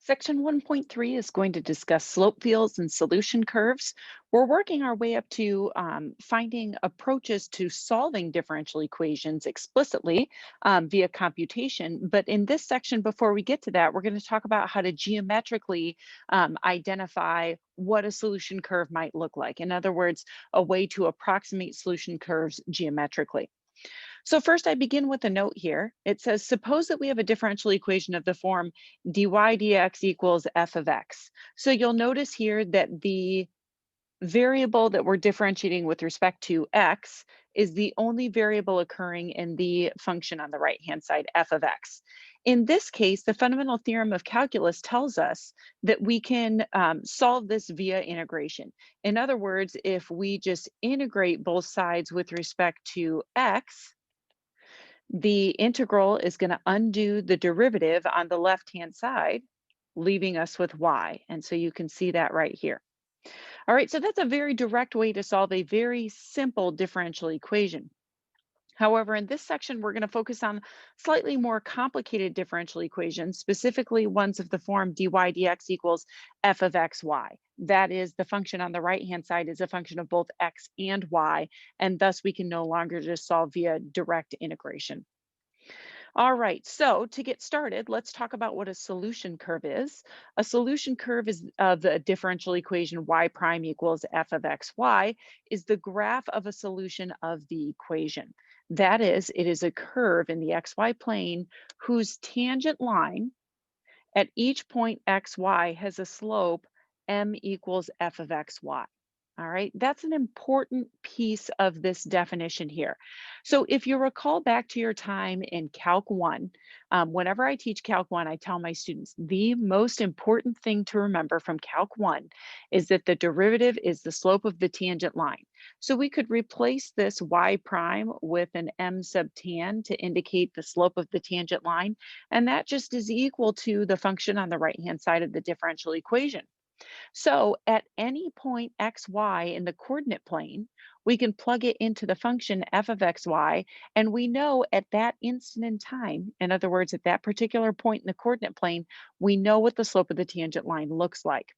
Section 1.3 is going to discuss slope fields and solution curves. We're working our way up to finding approaches to solving differential equations explicitly via computation. But in this section, before we get to that, we're going to talk about how to geometrically identify what a solution curve might look like. In other words, a way to approximate solution curves geometrically. So first I begin with a note here. It says, suppose that we have a differential equation of the form dy dx equals f of x. So you'll notice here that the variable that we're differentiating with respect to x is the only variable occurring in the function on the right-hand side, f of x. In this case, the fundamental theorem of calculus tells us that we can solve this via integration. In other words, if we just integrate both sides with respect to x, the integral is going to undo the derivative on the left-hand side, leaving us with y. And so you can see that right here. All right, so that's a very direct way to solve a very simple differential equation. However, in this section, we're going to focus on slightly more complicated differential equations, specifically ones of the form dy dx equals f of x, y. That is, the function on the right-hand side is a function of both x and y, and thus we can no longer just solve via direct integration. All right, so to get started, let's talk about what a solution curve is. A solution curve is the differential equation y prime equals f of x, y is the graph of a solution of the equation. That is, it is a curve in the xy plane whose tangent line at each point xy has a slope m equals f of xy. All right, that's an important piece of this definition here. So if you recall back to your time in Calc 1, whenever I teach Calc 1, I tell my students the most important thing to remember from Calc 1 is that the derivative is the slope of the tangent line. So we could replace this y prime with an m sub tan to indicate the slope of the tangent line, and that just is equal to the function on the right-hand side of the differential equation. So at any point xy in the coordinate plane, we can plug it into the function f of xy, and we know at that instant in time, in other words, at that particular point in the coordinate plane, we know what the slope of the tangent line looks like.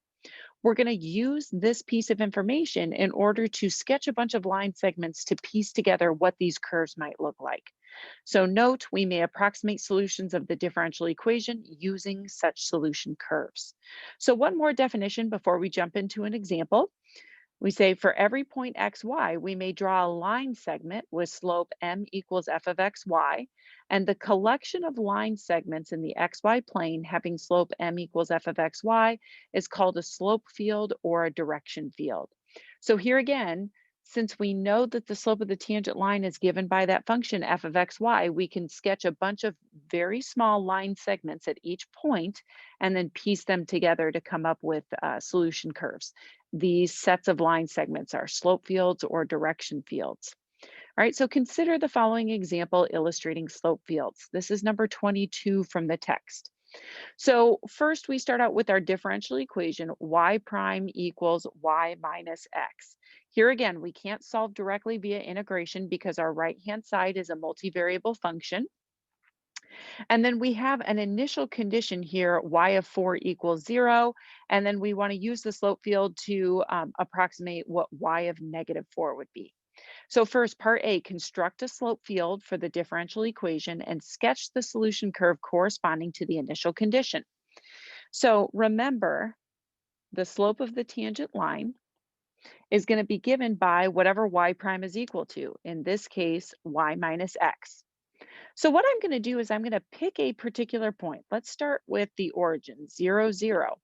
We're going to use this piece of information in order to sketch a bunch of line segments to piece together what these curves might look like. So note, we may approximate solutions of the differential equation using such solution curves. So one more definition before we jump into an example. We say for every point xy, we may draw a line segment with slope m equals f of xy, and the collection of line segments in the xy plane having slope m equals f of xy is called a slope field or a direction field. So here again, since we know that the slope of the tangent line is given by that function f of xy, we can sketch a bunch of very small line segments at each point and then piece them together to come up with solution curves. These sets of line segments are slope fields or direction fields. All right, so consider the following example illustrating slope fields. This is number 22 from the text. So first we start out with our differential equation, y prime equals y minus x. Here again, we can't solve directly via integration because our right-hand side is a multivariable function. And then we have an initial condition here, y of 4 equals 0. And then we want to use the slope field to approximate what y of negative 4 would be. So first, part A, construct a slope field for the differential equation and sketch the solution curve corresponding to the initial condition. So remember, the slope of the tangent line is going to be given by whatever y prime is equal to, in this case, y minus x. So what I'm going to do is I'm going to pick a particular point. Let's start with the origin, 0, 0.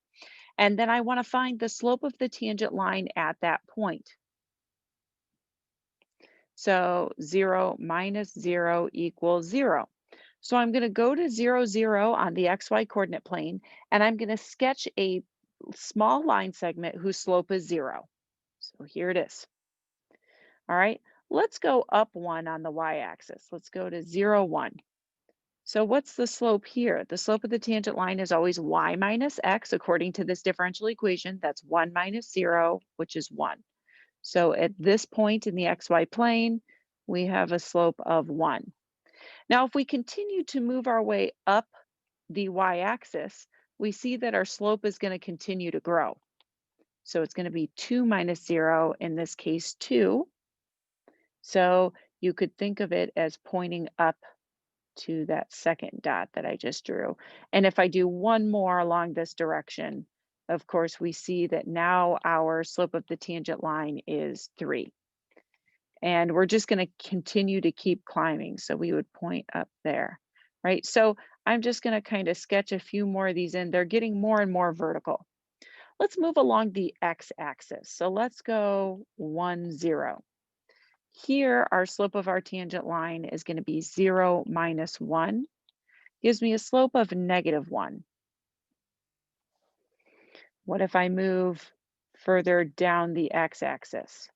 And then I want to find the slope of the tangent line at that point. So 0 minus 0 equals 0. So I'm going to go to 0, 0 on the xy coordinate plane, and I'm going to sketch a small line segment whose slope is 0. So here it is. All right, let's go up 1 on the y-axis. Let's go to 0, 1. So what's the slope here? The slope of the tangent line is always y minus x according to this differential equation. That's 1 minus 0, which is 1. So at this point in the xy plane, we have a slope of 1. Now, if we continue to move our way up the y-axis, we see that our slope is going to continue to grow. So it's going to be 2 minus 0, in this case 2. So you could think of it as pointing up to that second dot that I just drew. And if I do one more along this direction, of course, we see that now our slope of the tangent line is 3. And we're just going to continue to keep climbing. So we would point up there, right? So I'm just going to kind of sketch a few more of these in. They're getting more and more vertical. Let's move along the x-axis. So let's go 1, 0. Here, our slope of our tangent line is going to be 0 minus 1. Gives me a slope of -1. What if I move further down the x-axis?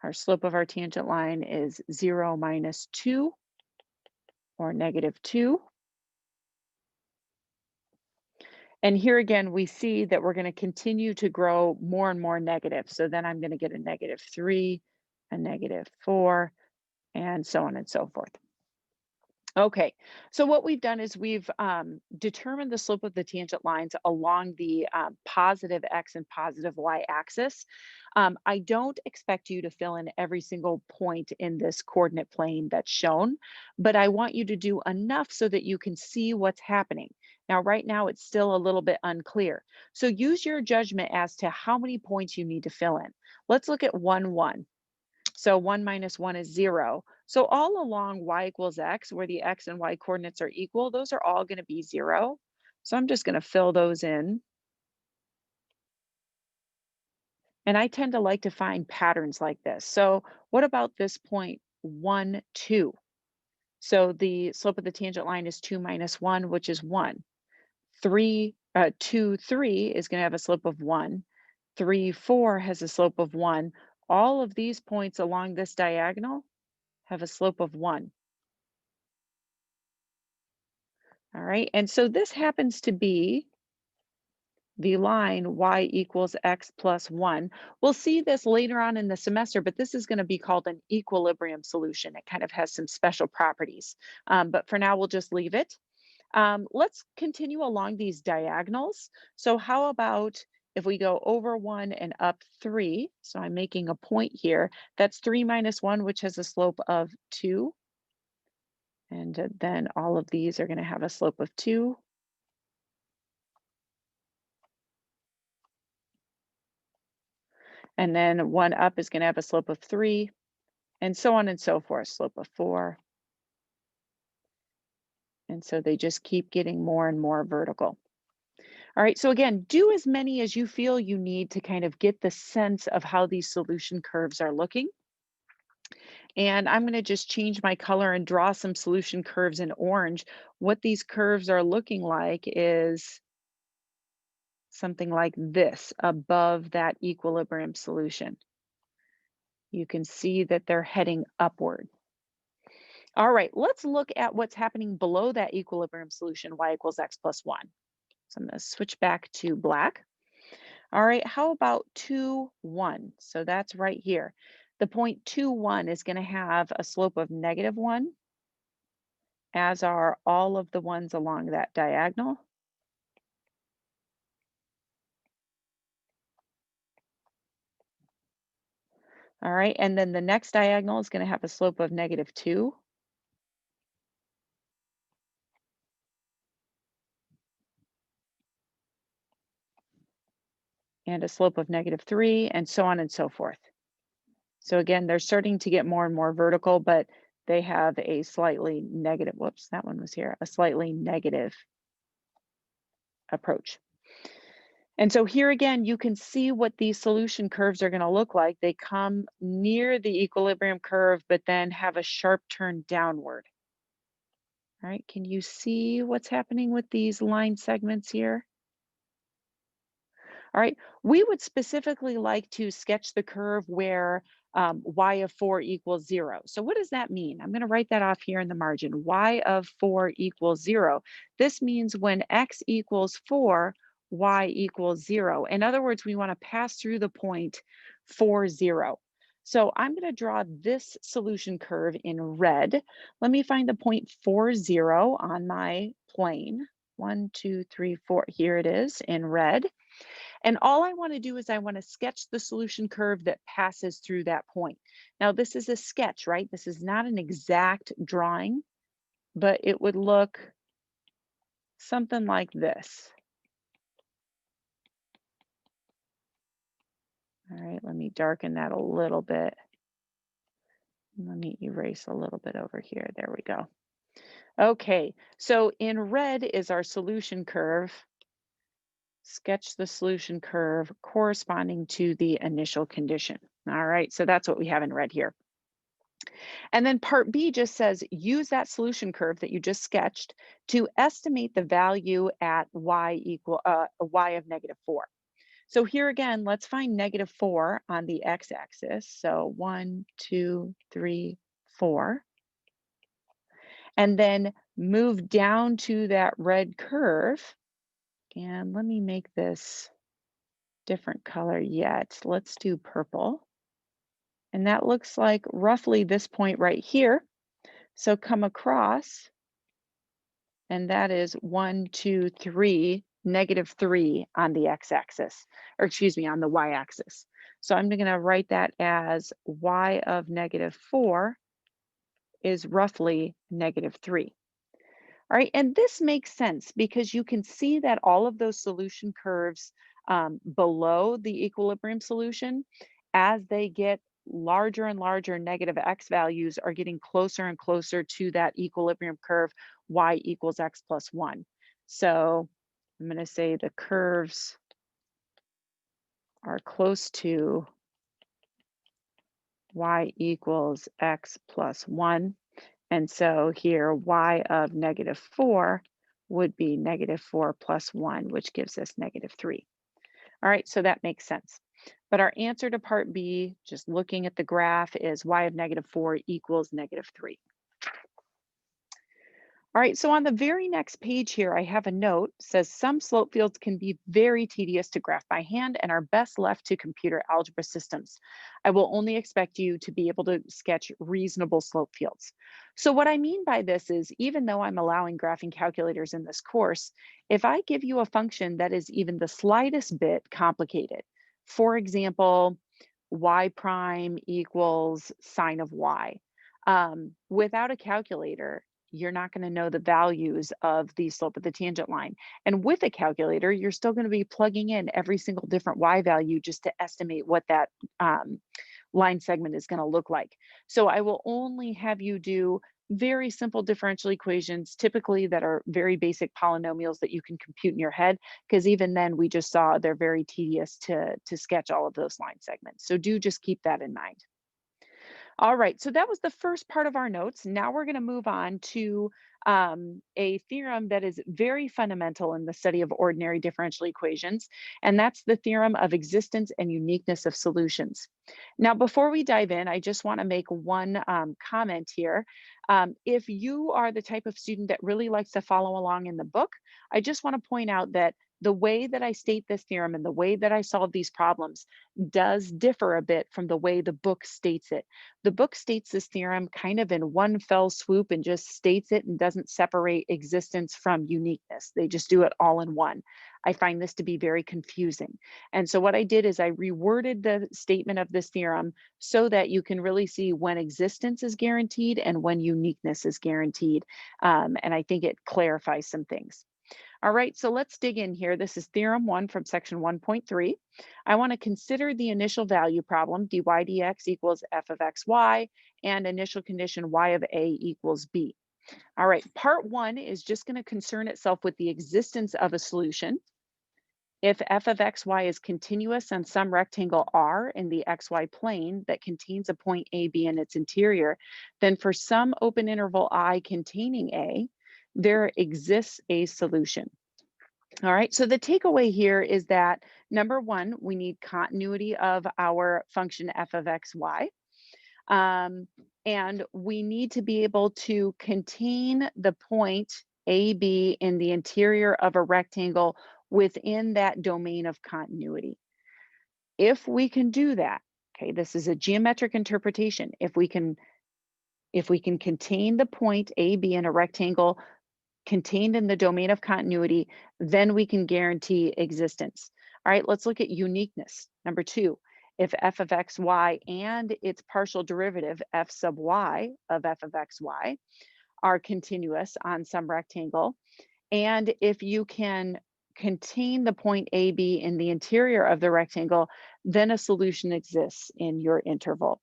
Our slope of our tangent line is 0 minus 2, or -2. And here again, we see that we're going to continue to grow more and more negative. So then I'm going to get a -3, a -4, and so on and so forth. Okay, so what we've done is we've determined the slope of the tangent lines along the positive x and positive y axis. I don't expect you to fill in every single point in this coordinate plane that's shown, but I want you to do enough so that you can see what's happening. Now, right now, it's still a little bit unclear. So use your judgment as to how many points you need to fill in. Let's look at 1, 1. So 1 minus 1 is 0. So all along y equals x, where the x and y coordinates are equal, those are all going to be 0. So I'm just going to fill those in. And I tend to like to find patterns like this. So what about this point 1, 2? So the slope of the tangent line is 2 minus 1, which is 1. 2, 3 is going to have a slope of 1. 3, 4 has a slope of 1. All of these points along this diagonal have a slope of 1. All right, and so this happens to be the line y equals x plus 1. We'll see this later on in the semester, but this is going to be called an equilibrium solution. It kind of has some special properties, but for now we'll just leave it. Let's continue along these diagonals. So how about if we go over 1 and up 3? So I'm making a point here. That's 3 minus 1, which has a slope of 2. And then all of these are going to have a slope of 2. And then 1 up is going to have a slope of 3, and so on and so forth, slope of 4. And so they just keep getting more and more vertical. All right, so again, do as many as you feel you need to kind of get the sense of how these solution curves are looking. And I'm going to just change my color and draw some solution curves in orange. What these curves are looking like is something like this above that equilibrium solution. You can see that they're heading upward. All right, let's look at what's happening below that equilibrium solution, y equals x plus 1. So I'm going to switch back to black. All right, how about 2, 1? So that's right here. The point 2, 1 is going to have a slope of -1, as are all of the ones along that diagonal. All right, and then the next diagonal is going to have a slope of -2. And a slope of -3, and so on and so forth. So again, they're starting to get more and more vertical, but they have a slightly negative, whoops, that one was here, a slightly negative approach. And so here again, you can see what these solution curves are going to look like. They come near the equilibrium curve, but then have a sharp turn downward. All right, can you see what's happening with these line segments here? All right, we would specifically like to sketch the curve where y of 4 equals 0. So what does that mean? I'm going to write that off here in the margin. Y of 4 equals 0. This means when x equals 4, y equals 0. In other words, we want to pass through the point 4, 0. So I'm going to draw this solution curve in red. Let me find the point 4, 0 on my plane. 1, 2, 3, 4. Here it is in red. And all I want to do is I want to sketch the solution curve that passes through that point. Now, this is a sketch, right? This is not an exact drawing, but it would look something like this. All right, let me darken that a little bit. Let me erase a little bit over here. There we go. Okay, so in red is our solution curve. Sketch the solution curve corresponding to the initial condition. All right, so that's what we have in red here. And then part B just says use that solution curve that you just sketched to estimate the value at y of -4. So here again, let's find -4 on the x-axis. So 1, 2, 3, 4. And then move down to that red curve. And let me make this different color yet. Let's do purple. And that looks like roughly this point right here. So come across, and that is 1, 2, 3, -3 on the x-axis, or excuse me, on the y-axis. So I'm going to write that as y of -4 is roughly -3. All right, and this makes sense because you can see that all of those solution curves below the equilibrium solution, as they get larger and larger, negative x values are getting closer and closer to that equilibrium curve, y equals x plus 1. So I'm going to say the curves are close to y equals x plus 1. And so here, y of -4 would be -4 plus 1, which gives us -3. All right, so that makes sense. But our answer to part B, just looking at the graph, is y of -4 equals -3. All right, so on the very next page here, I have a note, says some slope fields can be very tedious to graph by hand and are best left to computer algebra systems. I will only expect you to be able to sketch reasonable slope fields. So what I mean by this is, even though I'm allowing graphing calculators in this course, if I give you a function that is even the slightest bit complicated, for example, y prime equals sine of y, without a calculator, you're not going to know the values of the slope of the tangent line. And with a calculator, you're still going to be plugging in every single different y value just to estimate what that line segment is going to look like. So I will only have you do very simple differential equations, typically that are very basic polynomials that you can compute in your head, because even then we just saw they're very tedious to sketch all of those line segments. So do just keep that in mind. All right, so that was the first part of our notes. Now we're going to move on to a theorem that is very fundamental in the study of ordinary differential equations, and that's the theorem of existence and uniqueness of solutions. Now, before we dive in, I just want to make one comment here. If you are the type of student that really likes to follow along in the book, I just want to point out that the way that I state this theorem and the way that I solve these problems does differ a bit from the way the book states it. The book states this theorem kind of in one fell swoop and just states it and doesn't separate existence from uniqueness. They just do it all in one. I find this to be very confusing. And so what I did is I reworded the statement of this theorem so that you can really see when existence is guaranteed and when uniqueness is guaranteed. And I think it clarifies some things. All right, so let's dig in here. This is theorem 1 from section 1.3. I want to consider the initial value problem, dy dx equals f of xy, and initial condition y of a equals b. All right, part 1 is just going to concern itself with the existence of a solution. If f of xy is continuous on some rectangle R in the xy plane that contains a point A, B in its interior, then for some open interval I containing A, there exists a solution. All right, so the takeaway here is that number one, we need continuity of our function f of xy. And we need to be able to contain the point AB in the interior of a rectangle within that domain of continuity. If we can do that, okay, this is a geometric interpretation. If we can contain the point AB in a rectangle contained in the domain of continuity, then we can guarantee existence. All right, let's look at uniqueness. Number two, if f of x, y and its partial derivative f sub y of f of x, y are continuous on some rectangle, and if you can contain the point A, B in the interior of the rectangle, then a solution exists in your interval.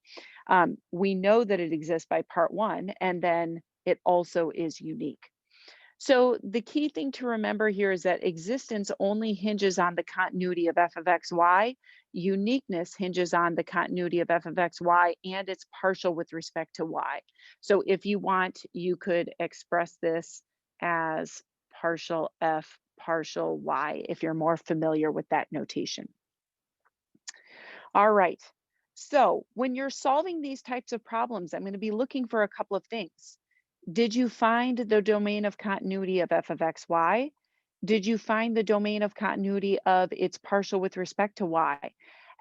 We know that it exists by part one, and then it also is unique. So the key thing to remember here is that existence only hinges on the continuity of f of x, y. Uniqueness hinges on the continuity of f of x, y, and it's partial with respect to y. So if you want, you could express this as partial f, partial y, if you're more familiar with that notation. All right. So when you're solving these types of problems, I'm going to be looking for a couple of things. Did you find the domain of continuity of f of x, y? Did you find the domain of continuity of its partial with respect to y?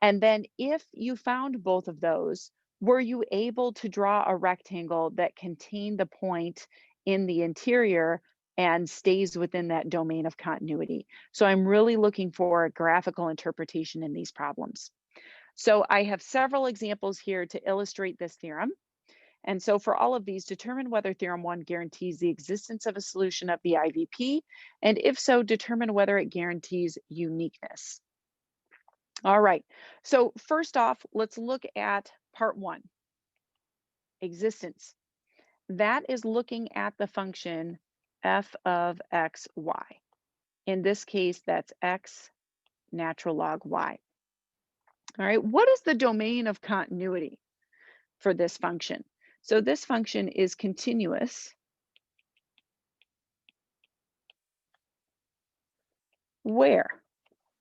And then if you found both of those, were you able to draw a rectangle that contained the point in the interior and stays within that domain of continuity? So I'm really looking for a graphical interpretation in these problems. So I have several examples here to illustrate this theorem. And so for all of these, determine whether theorem one guarantees the existence of a solution of the IVP, and if so, determine whether it guarantees uniqueness. All right, so first off, let's look at part one, existence. That is looking at the function f of x, y. In this case, that's x natural log y. All right, what is the domain of continuity for this function? So this function is continuous where?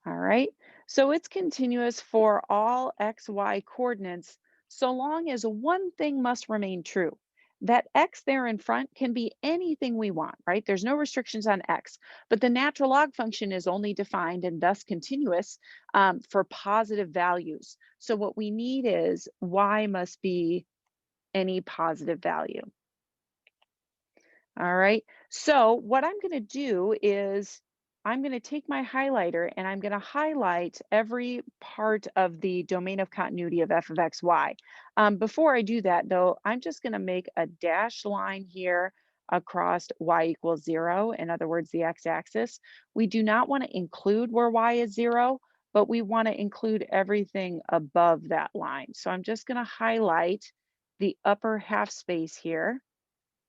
All right, so it's continuous for all x, y coordinates so long as one thing must remain true. That x there in front can be anything we want, right? There's no restrictions on x, but the natural log function is only defined and thus continuous for positive values. So what we need is y must be any positive value. All right, so what I'm going to do is I'm going to take my highlighter and I'm going to highlight every part of the domain of continuity of f of x, y. Before I do that, though, I'm just going to make a dashed line here across y equals 0, in other words, the x-axis. We do not want to include where y is 0, but we want to include everything above that line. So I'm just going to highlight the upper half space here.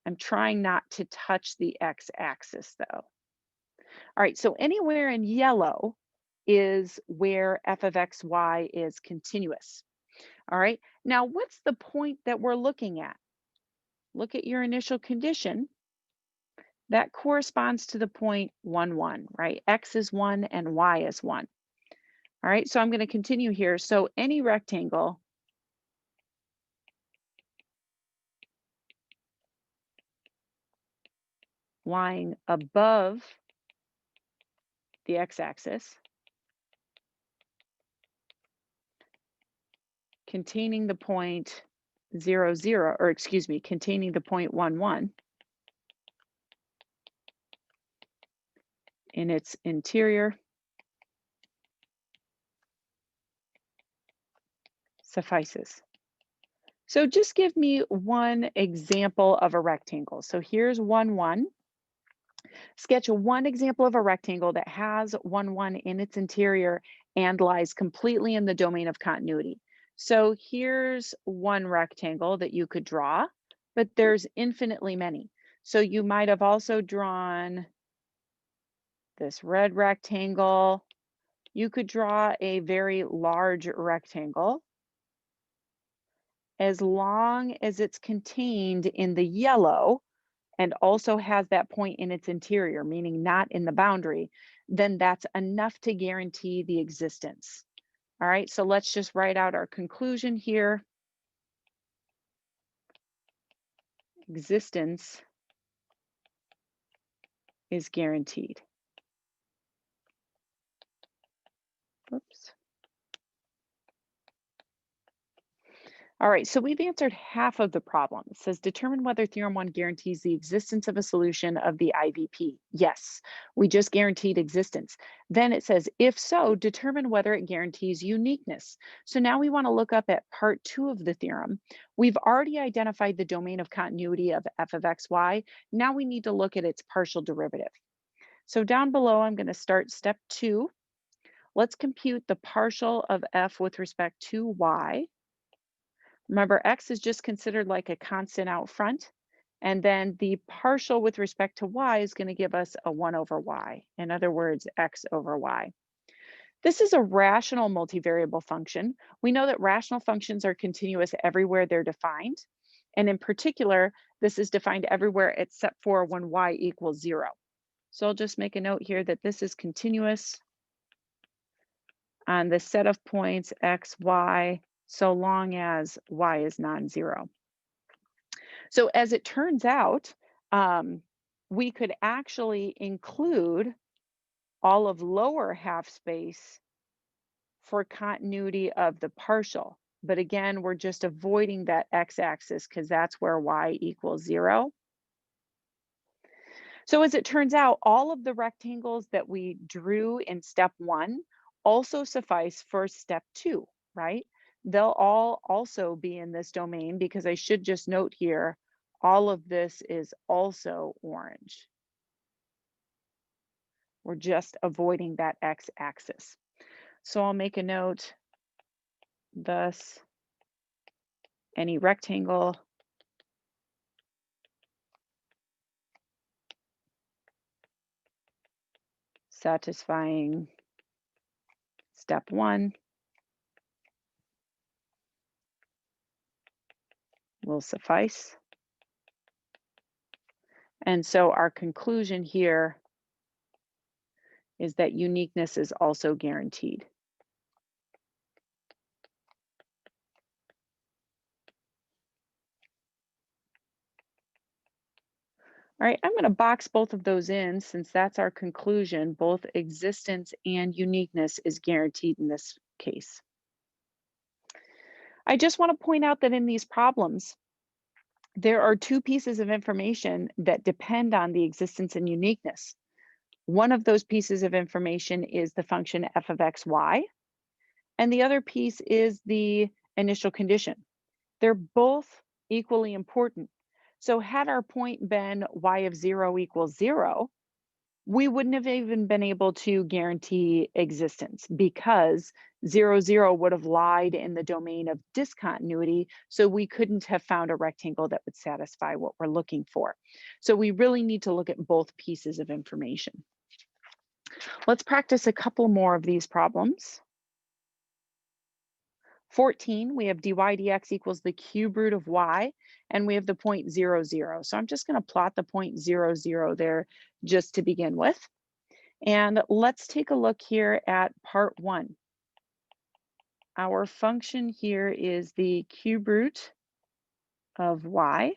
I'm trying not to touch the x-axis though. All right, so anywhere in yellow is where f of x, y is continuous. All right, now what's the point that we're looking at? Look at your initial condition. That corresponds to the point 1, 1, right? X is 1 and y is 1. All right, so I'm going to continue here. So any rectangle lying above the x-axis containing the point 0, 0, or excuse me, containing the point 1, 1 in its interior suffices. So just give me one example of a rectangle. So here's 1, 1. Sketch one example of a rectangle that has 1, 1 in its interior and lies completely in the domain of continuity. So here's one rectangle that you could draw, but there's infinitely many. So you might have also drawn this red rectangle. You could draw a very large rectangle as long as it's contained in the yellow and also has that point in its interior, meaning not in the boundary, then that's enough to guarantee the existence. All right, so let's just write out our conclusion here. Existence is guaranteed. Oops. All right, so we've answered half of the problem. It says determine whether theorem 1 guarantees the existence of a solution of the IVP. Yes, we just guaranteed existence. Then it says if so, determine whether it guarantees uniqueness. So now we want to look up at part 2 of the theorem. We've already identified the domain of continuity of f of xy. Now we need to look at its partial derivative. So down below, I'm going to start step 2. Let's compute the partial of f with respect to y. Remember, x is just considered like a constant out front. And then the partial with respect to y is going to give us a 1 over y. In other words, x over y. This is a rational multivariable function. We know that rational functions are continuous everywhere they're defined. And in particular, this is defined everywhere except for when y equals 0. So I'll just make a note here that this is continuous on the set of points x, y, so long as y is non-zero. So as it turns out, we could actually include all of lower half space for continuity of the partial. But again, we're just avoiding that x-axis because that's where y equals 0. So as it turns out, all of the rectangles that we drew in step 1 also suffice for step 2, right? They'll all also be in this domain because I should just note here, all of this is also orange. We're just avoiding that x-axis. So I'll make a note, thus any rectangle satisfying step 1 will suffice. And so our conclusion here is that uniqueness is also guaranteed. All right, I'm going to box both of those in since that's our conclusion. Both existence and uniqueness is guaranteed in this case. I just want to point out that in these problems, there are two pieces of information that depend on the existence and uniqueness. One of those pieces of information is the function f of xy, and the other piece is the initial condition. They're both equally important. So had our point been y of 0 equals 0, we wouldn't have even been able to guarantee existence because 0, 0 would have lied in the domain of discontinuity. So we couldn't have found a rectangle that would satisfy what we're looking for. So we really need to look at both pieces of information. Let's practice a couple more of these problems. 14, we have dy dx equals the cube root of y, and we have the point 0, 0. So I'm just going to plot the point 0, 0 there just to begin with. And let's take a look here at part 1. Our function here is the cube root of y.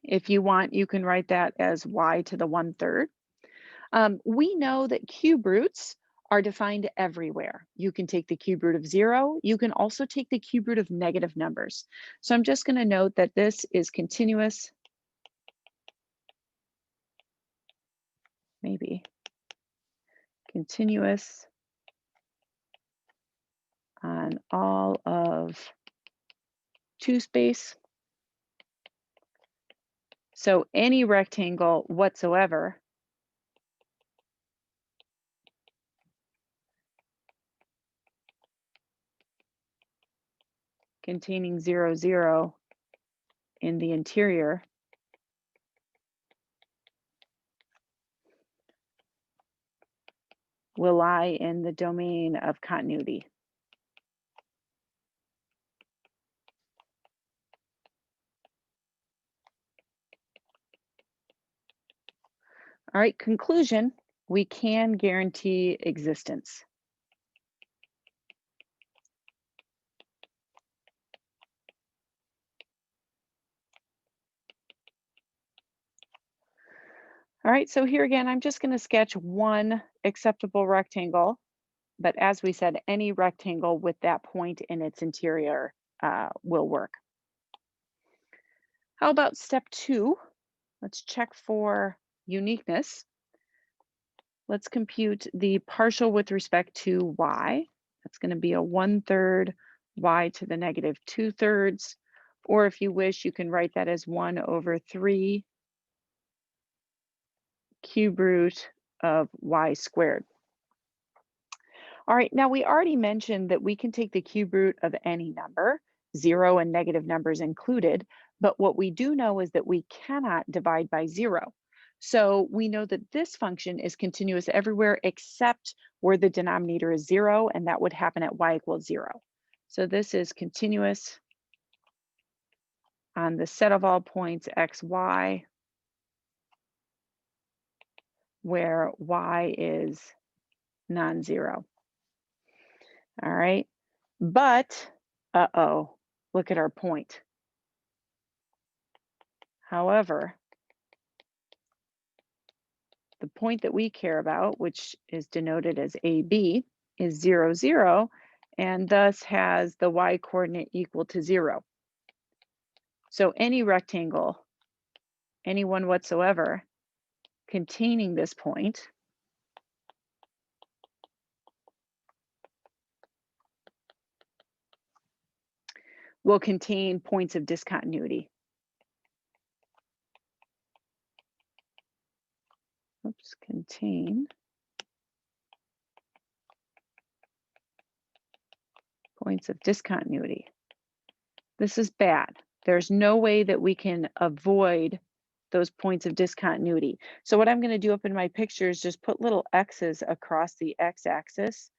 If you want, you can write that as y to the 1/3. We know that cube roots are defined everywhere. You can take the cube root of 0. You can also take the cube root of negative numbers. So I'm just going to note that this is continuous, maybe continuous on all of 2 space. So any rectangle whatsoever containing 0, 0 in the interior will lie in the domain of continuity. All right, conclusion, we can guarantee existence. All right, so here again, I'm just going to sketch one acceptable rectangle, but as we said, any rectangle with that point in its interior will work. How about step 2? Let's check for uniqueness. Let's compute the partial with respect to y. That's going to be a 1/3 y to the negative 2/3. Or if you wish, you can write that as 1/3 cube root of y squared. All right, now we already mentioned that we can take the cube root of any number, 0 and negative numbers included, but what we do know is that we cannot divide by 0. So we know that this function is continuous everywhere except where the denominator is 0, and that would happen at y equals 0. So this is continuous on the set of all points x, y, where y is non-zero. All right, but, look at our point. However, the point that we care about, which is denoted as AB, is 0, 0, and thus has the y coordinate equal to 0. So any rectangle, any one whatsoever, containing this point will contain points of discontinuity. Contain points of discontinuity. This is bad. There's no way that we can avoid those points of discontinuity. So what I'm going to do up in my picture is just put little X's across the x-axis.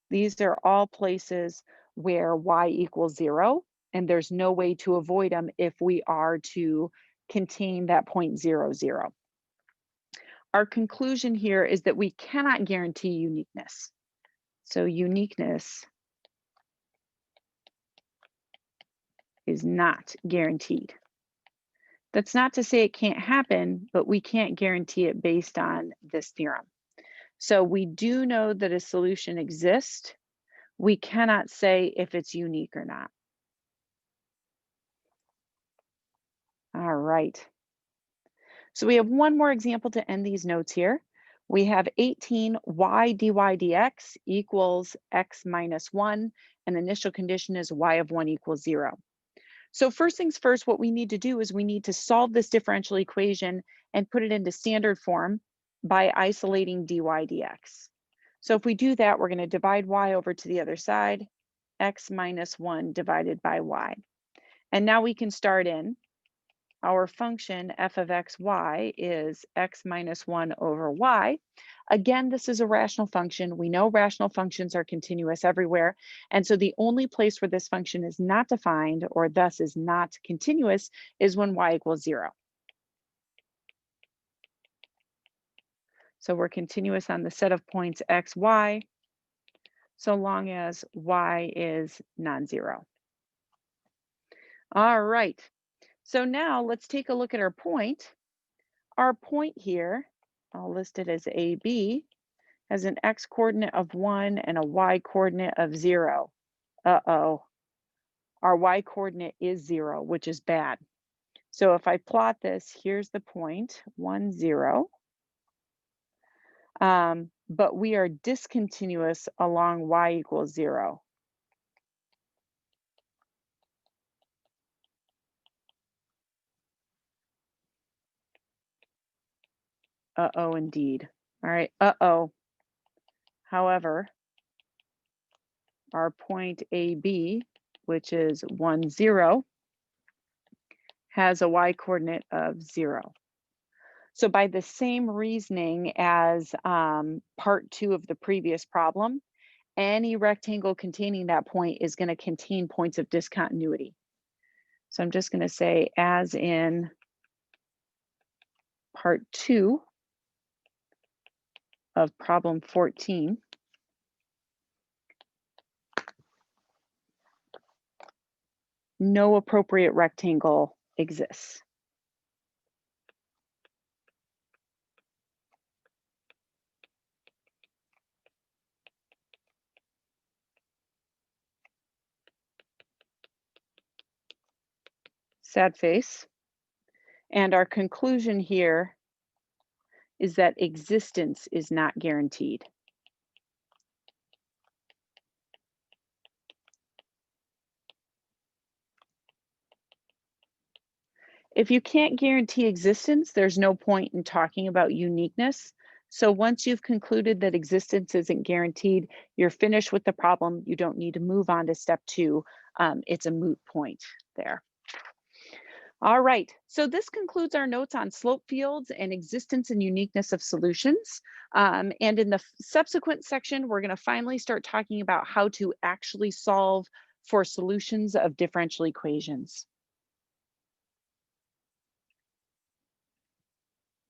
These are all places where y equals 0, and there's no way to avoid them if we are to contain that point 0, 0. Our conclusion here is that we cannot guarantee uniqueness. So uniqueness is not guaranteed. That's not to say it can't happen, but we can't guarantee it based on this theorem. So we do know that a solution exists. We cannot say if it's unique or not. All right. So we have one more example to end these notes here. We have 18 y dy dx equals x minus 1, and the initial condition is y of 1 equals 0. So first things first, what we need to do is we need to solve this differential equation and put it into standard form by isolating dy dx. So if we do that, we're going to divide y over to the other side, x minus 1 divided by y. And now we can start in. Our function f of x, y is x minus 1 over y. Again, this is a rational function. We know rational functions are continuous everywhere. And so the only place where this function is not defined, or thus is not continuous, is when y equals 0. So we're continuous on the set of points x, y, so long as y is non-zero. All right. So now let's take a look at our point. Our point here, I'll list it as AB, has an x coordinate of 1 and a y coordinate of 0. Our y coordinate is 0, which is bad. So if I plot this, here's the point, 1, 0. But we are discontinuous along y equals 0. Indeed. All right, However, our point AB, which is 1, 0, has a y coordinate of 0. So by the same reasoning as part 2 of the previous problem, any rectangle containing that point is going to contain points of discontinuity. So I'm just going to say, as in part 2 of problem 14, no appropriate rectangle exists. sad face. And our conclusion here is that existence is not guaranteed. If you can't guarantee existence, there's no point in talking about uniqueness. So once you've concluded that existence isn't guaranteed, you're finished with the problem. You don't need to move on to step two. It's a moot point there. All right, so this concludes our notes on slope fields and existence and uniqueness of solutions. And in the subsequent section, we're going to finally start talking about how to actually solve for solutions of differential equations.